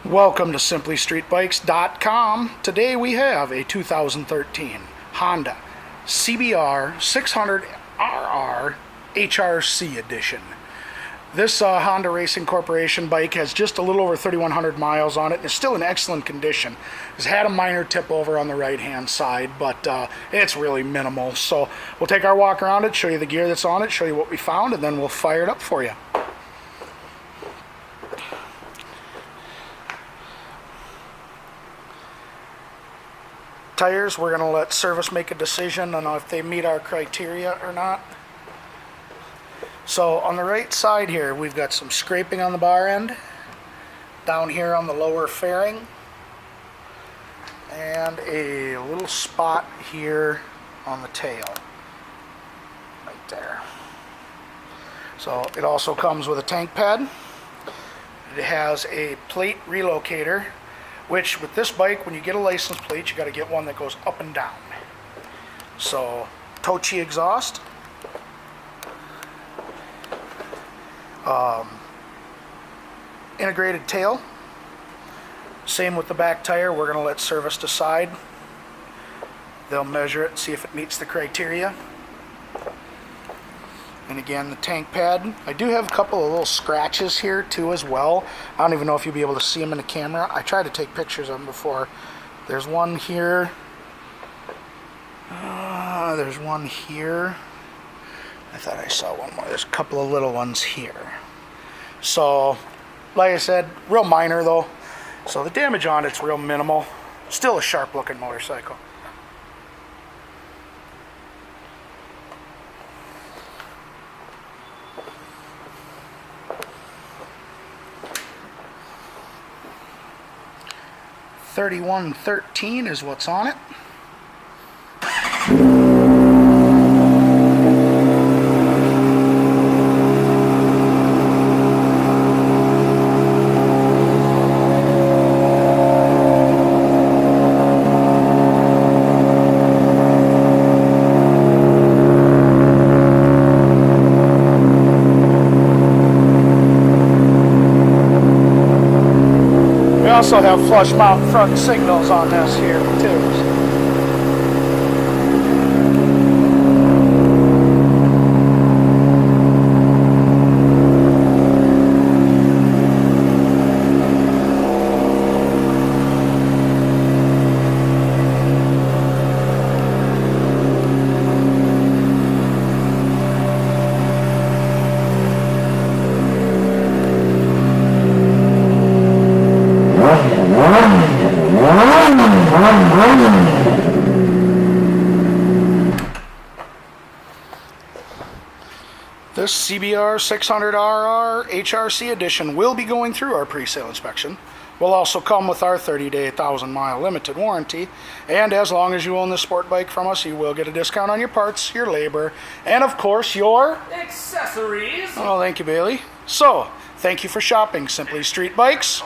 Welcome to SimplyStreetBikes.com. Today we have a 2013 Honda CBR600RR HRC edition. This Honda Racing Corporation bike has just a little over 3,100 miles on it and is still in excellent condition. It's had a minor tip over on the right hand side, but it's really minimal. So we'll take our walk around it, show you the gear that's on it, show you what we found, and then we'll fire it up for you. Tires, we're going to let service make a decision on if they meet our criteria or not. So on the right side here, we've got some scraping on the bar end, down here on the lower fairing, and a little spot here on the tail, right there. So it also comes with a tank pad. It has a plate relocator, which with this bike, when you get a license plate, you got to get one that goes up and down. So Tochi exhaust, integrated tail. Same with the back tire. We're going to let service decide. They'll measure it, see if it meets the criteria. And again, the tank pad. I do have a couple of little scratches here too as well. I don't even know if you'll be able to see them in the camera. I tried to take pictures of them before. There's one here. There's one here. I thought I saw one more. There's a couple of little ones here. So, like I said, real minor though. So the damage on it's real minimal. Still a sharp looking motorcycle. $31.13 is what's on it. We also have flush mount front signals on this here too. This CBR600RR HRC edition will be going through our pre-sale inspection. Will also come with our 30-day, 1,000-mile limited warranty. And as long as you own this sport bike from us, you will get a discount on your parts, your labor, and of course your accessories. Oh, thank you, Bailey. So, thank you for shopping Simply Street Bikes.